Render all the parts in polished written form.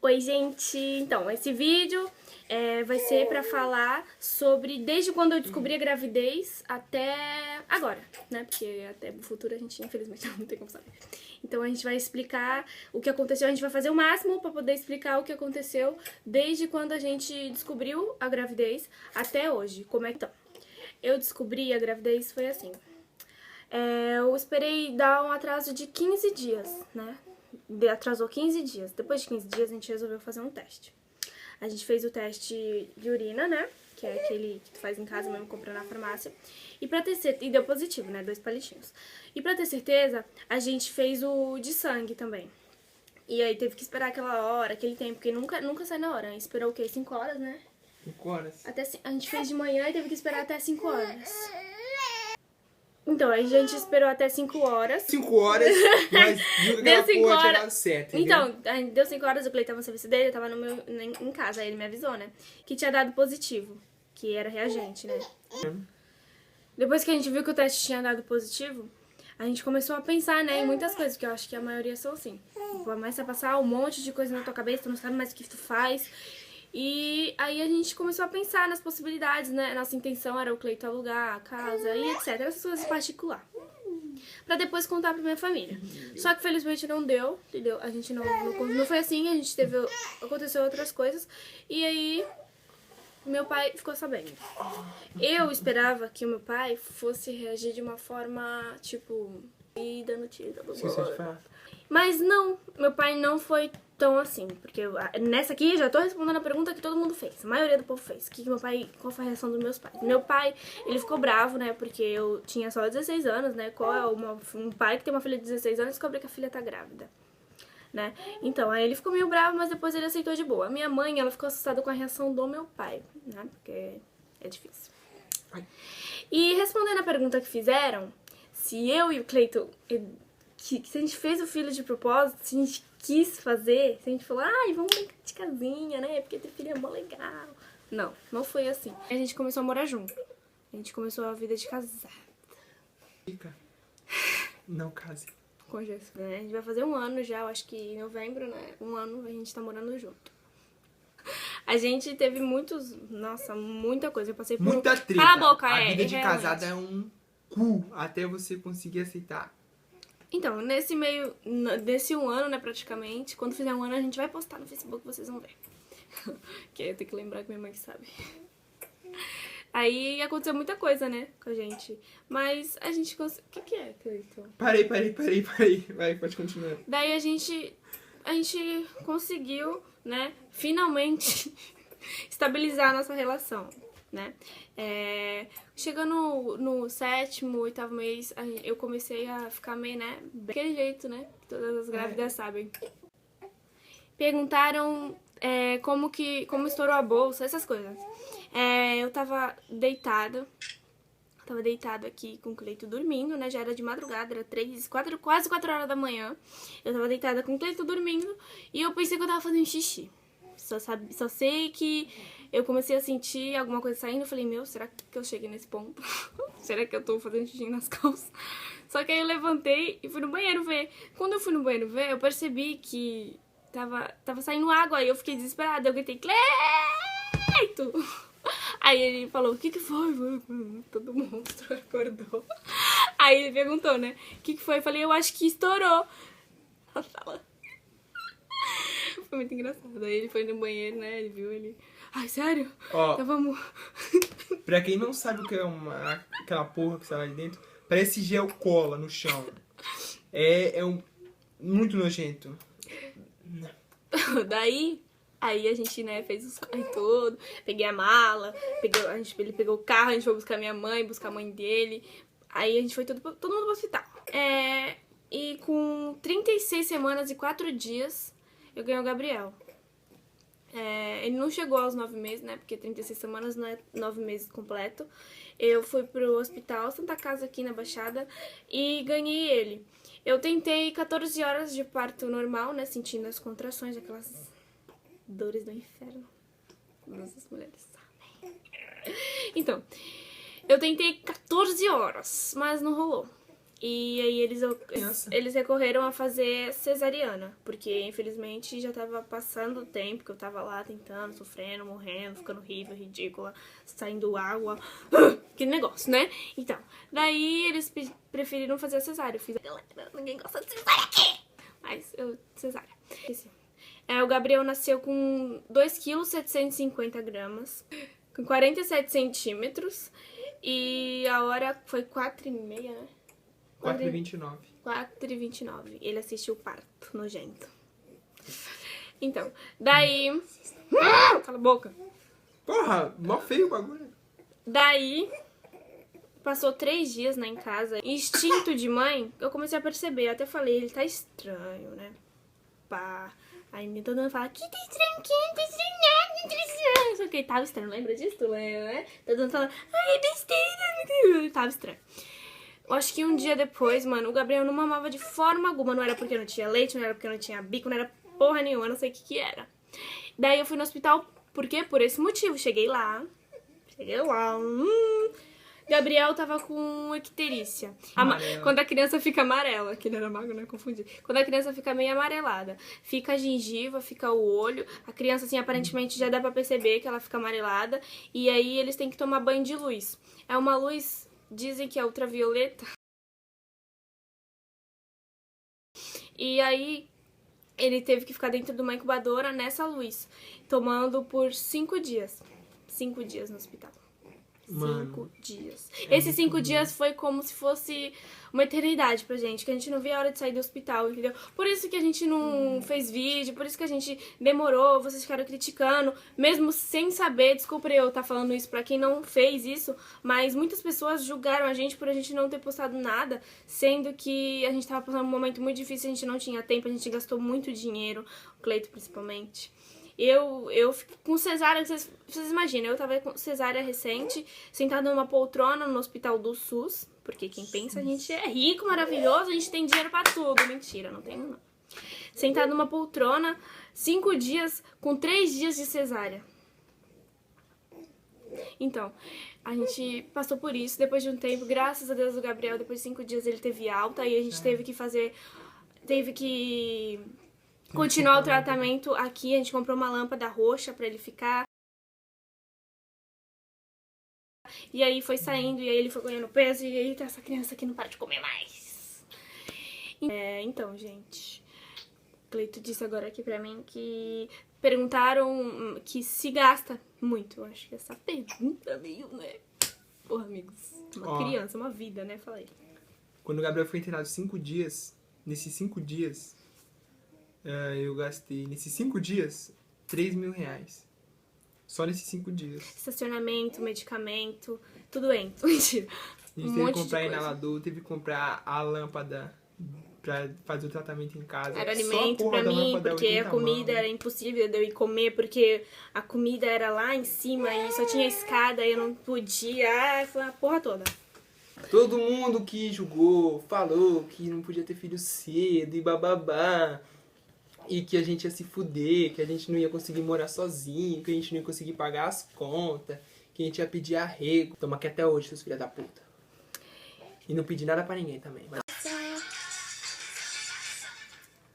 Oi, gente! Então, esse vídeo vai ser pra falar sobre desde quando eu descobri a gravidez até agora, né? Porque até o futuro a gente, infelizmente, não tem como saber. Então a gente vai explicar o que aconteceu, a gente vai fazer o máximo pra poder explicar o que aconteceu desde quando a gente descobriu a gravidez até hoje. Como é que... Então, eu descobri a gravidez foi assim. Eu esperei dar um atraso de 15 dias, né? Atrasou 15 dias. Depois de 15 dias, a gente resolveu fazer um teste. A gente fez o teste de urina, né? Que é aquele que tu faz em casa mesmo, compra na farmácia. E pra ter certeza... E deu positivo, né? 2 palitinhos. E pra ter certeza, a gente fez o de sangue também. E aí teve que esperar aquela hora, aquele tempo, porque nunca sai na hora, né? Esperou o quê? 5 horas, né? 5 horas. A gente fez de manhã e teve que esperar até 5 horas. Então, a gente esperou até 5 horas. 5 horas, mas viu que Deu aquela 5 porra tinha horas. dado certo, entendeu? Então, deu 5 horas, o Cleiton tava no serviço dele, eu tava em casa, aí ele me avisou, né? Que tinha dado positivo, que era reagente, né? Depois que a gente viu que o teste tinha dado positivo, a gente começou a pensar, né, em muitas coisas, que eu acho que a maioria são assim. Começa a passar um monte de coisa na tua cabeça, tu não sabe mais o que tu faz. E aí a gente começou a pensar nas possibilidades, né? Nossa intenção era o Cleiton alugar a casa e etc. Essas coisas particulares. Pra depois contar pra minha família. Só que felizmente não deu, entendeu? A gente não foi assim, a gente teve... Aconteceu outras coisas. E aí meu pai ficou sabendo. Eu esperava que o meu pai fosse reagir de uma forma, tipo... E dando tiro, mas não, meu pai não foi tão assim, porque nessa aqui eu já tô respondendo a pergunta que todo mundo fez, a maioria do povo fez, qual foi a reação dos meus pais. Meu pai, ele ficou bravo, né, porque eu tinha só 16 anos, né, qual é um pai que tem uma filha de 16 anos e descobre que a filha tá grávida, né. Então, aí ele ficou meio bravo, mas depois ele aceitou de boa. A minha mãe, ela ficou assustada com a reação do meu pai, né, porque é difícil. E respondendo a pergunta que fizeram, se eu e o Cleiton... se a gente fez o filho de propósito, se a gente quis fazer, se a gente falou, ai, vamos brincar de casinha, né, porque ter filho é mó legal. Não foi assim. A gente começou a morar junto. A gente começou a vida de casada. Fica. Não case. Com Jesus, né? A gente vai fazer 1 ano já, eu acho que em novembro, né, 1 ano a gente tá morando junto. A gente teve muita coisa. Eu passei por... Muita treta. Cala a boca, a vida de realmente. casada é um cu até você conseguir aceitar. Então, nesse 1 ano, né, praticamente, quando fizer 1 ano, a gente vai postar no Facebook, vocês vão ver. Que aí eu tenho que lembrar que minha mãe sabe. Aí aconteceu muita coisa, né, com a gente. Mas a gente conseguiu... O que é, Cleiton? Parei. Vai, pode continuar. Daí a gente conseguiu, né, finalmente estabilizar a nossa relação, né. Chegando no 7º, 8º mês, eu comecei a ficar meio, né, daquele jeito, né, que todas as grávidas sabem. Perguntaram como estourou a bolsa, essas coisas. Eu tava deitada aqui com o Cleiton dormindo, né, já era de madrugada, era quase 4 horas da manhã. Eu tava deitada com o Cleiton dormindo e eu pensei que eu tava fazendo xixi. Só sei que eu comecei a sentir alguma coisa saindo, eu falei, meu, será que eu cheguei nesse ponto? Será que eu tô fazendo xixi nas calças? Só que aí eu levantei e fui no banheiro ver. Quando eu fui no banheiro ver, eu percebi que tava saindo água, aí eu fiquei desesperada, eu gritei, Cleiton! Aí ele falou, o que foi? Todo monstro acordou. Aí ele perguntou, né, o que foi? Eu falei, eu acho que estourou. Foi muito engraçado. Aí ele foi no banheiro, né, ele viu, ai, sério? Ó, Então vamos... Pra quem não sabe o que é aquela porra que está lá de dentro, parece gel cola no chão. É muito nojento. Daí... Aí a gente, né, fez os corre todo, peguei a mala, ele pegou o carro, a gente foi buscar minha mãe, buscar a mãe dele. Aí a gente foi todo mundo pro hospital. E com 36 semanas e 4 dias, eu ganhei o Gabriel. Ele não chegou aos 9 meses, né, porque 36 semanas não é 9 meses completo. Eu fui pro hospital Santa Casa aqui na Baixada e ganhei ele. Eu tentei 14 horas de parto normal, né, sentindo as contrações, aquelas... dores do inferno. Nossas mulheres sabem. Então, eu tentei 14 horas, mas não rolou. E aí eles recorreram a fazer cesariana, porque infelizmente já tava passando o tempo que eu tava lá tentando, sofrendo, morrendo, ficando horrível, ridícula, saindo água, que negócio, né? Então, daí eles preferiram fazer a cesárea. Eu fiz, galera, ninguém gosta de cesárea aqui! Mas eu, cesárea. O Gabriel nasceu com 2,750 kg, com 47 centímetros, e a hora foi 4h30, né? 4h29. 4h29. Ele assistiu o parto nojento. Então, daí... Cala a boca. Porra, mó feio o bagulho. Daí, passou 3 dias, né, em casa. Instinto de mãe, eu comecei a perceber. Eu até falei, ele tá estranho, né? Pá. Aí todo mundo fala, que tá estranho, que tá estranho, só que ele tava estranho, lembra disso? Tu lembra, né? Todo mundo falando, ai, besteira, tava estranho. Eu acho que um dia depois, mano, o Gabriel não mamava de forma alguma. Não era porque não tinha leite, não era porque não tinha bico, não era porra nenhuma, não sei o que era. Daí eu fui no hospital, por quê? Por esse motivo. Cheguei lá. Gabriel tava com icterícia. Quando a criança fica amarela, que ele era magro, né? Confundi. Quando a criança fica meio amarelada, fica a gengiva, fica o olho. A criança, assim, aparentemente já dá pra perceber que ela fica amarelada. E aí eles têm que tomar banho de luz. É uma luz... Dizem que é ultravioleta. E aí, ele teve que ficar dentro de uma incubadora nessa luz, tomando por 5 dias. 5 dias no hospital. Mano, 5 dias. Esses 5 dias foi como se fosse uma eternidade pra gente, que a gente não via a hora de sair do hospital, entendeu? Por isso que a gente não fez vídeo, por isso que a gente demorou, vocês ficaram criticando, mesmo sem saber, desculpa eu estar falando isso pra quem não fez isso, mas muitas pessoas julgaram a gente por a gente não ter postado nada, sendo que a gente tava passando um momento muito difícil, a gente não tinha tempo, a gente gastou muito dinheiro, o Cleito principalmente. Eu fico com cesárea, vocês imaginam, eu tava com cesárea recente, sentada numa poltrona no hospital do SUS, porque quem pensa a gente é rico, maravilhoso, a gente tem dinheiro pra tudo. Mentira, não tenho não. Sentada numa poltrona, 5 dias, com 3 dias de cesárea. Então, a gente passou por isso, depois de um tempo, graças a Deus o Gabriel, depois de 5 dias ele teve alta, e a gente teve que continuar o tratamento aqui. A gente comprou uma lâmpada roxa pra ele ficar. E aí foi saindo, e aí ele foi ganhando peso, e aí tá essa criança aqui não para de comer mais. Então, gente, o Cleito disse agora aqui pra mim que perguntaram que se gasta muito. Eu acho que essa pergunta meio, né? Porra, amigos, uma criança, uma vida, né? Falei. Quando o Gabriel foi internado 5 dias, nesses 5 dias... eu gastei, nesses 5 dias, 3 mil reais. Só nesses 5 dias. Estacionamento, medicamento, tudo entra. Mentira. A gente teve que comprar inalador, teve que comprar a lâmpada pra fazer o tratamento em casa. Era alimento pra mim, porque a comida era impossível de eu ir comer, porque a comida era lá em cima e só tinha escada e eu não podia. Foi uma porra toda. Todo mundo que julgou, falou que não podia ter filho cedo e bababá. E que a gente ia se fuder, que a gente não ia conseguir morar sozinho, que a gente não ia conseguir pagar as contas, que a gente ia pedir arrego. Toma aqui até hoje, seus filhos da puta. E não pedi nada pra ninguém também. Mas...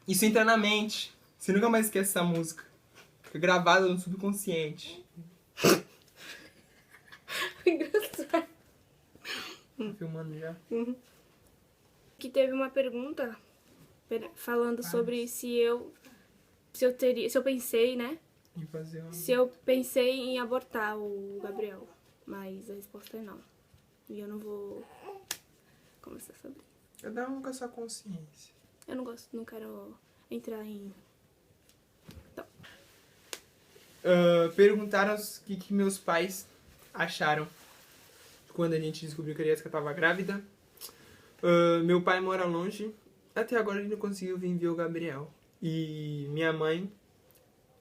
isso entra na mente. Você nunca mais esquece essa música. Fica gravada no subconsciente. Engraçado. Filmando já. Que teve uma pergunta falando sobre se eu pensei, né? Em fazer uma... Se eu pensei em abortar o Gabriel. Mas a resposta é não. E eu não vou conversar sobre isso. Cada um com a sua consciência. Eu não gosto, não quero entrar em... Então. Perguntaram o que meus pais acharam quando a gente descobriu que a Jessica estava grávida. Meu pai mora longe. Até agora a gente não conseguiu vir ver o Gabriel. E minha mãe,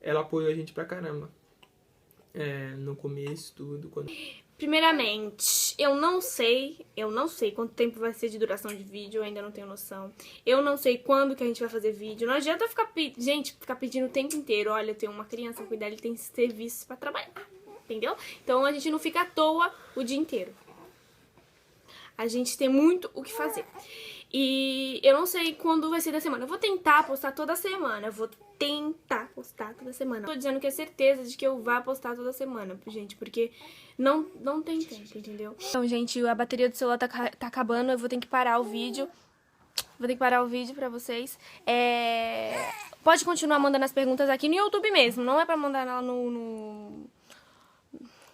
ela apoiou a gente pra caramba. No começo, tudo. Primeiramente, eu não sei quanto tempo vai ser de duração de vídeo, eu ainda não tenho noção. Eu não sei quando que a gente vai fazer vídeo. Não adianta ficar pedindo o tempo inteiro. Olha, eu tenho uma criança a cuidar, ele tem serviços pra trabalhar. Entendeu? Então a gente não fica à toa o dia inteiro. A gente tem muito o que fazer. E eu não sei quando vai ser da semana. Eu vou tentar postar toda semana. Tô dizendo que é certeza de que eu vá postar toda semana, gente, porque não tem tempo, entendeu? Então, gente, a bateria do celular tá acabando, eu vou ter que parar o vídeo. Pra vocês. Pode continuar mandando as perguntas aqui no YouTube mesmo. Não é pra mandar lá no...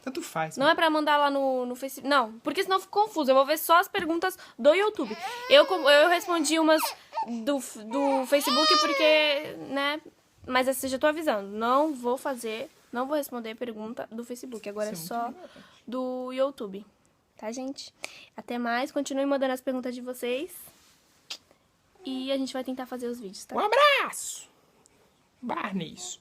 Tanto faz. Não é pra mandar lá no Facebook. Não, porque senão eu fico confuso. Eu vou ver só as perguntas do YouTube. Eu respondi umas do Facebook porque, né? Mas assim, já tô avisando. Não vou responder pergunta do Facebook. Agora é só do YouTube. Tá, gente? Até mais. Continue mandando as perguntas de vocês. E a gente vai tentar fazer os vídeos, tá? Um abraço! Barneys.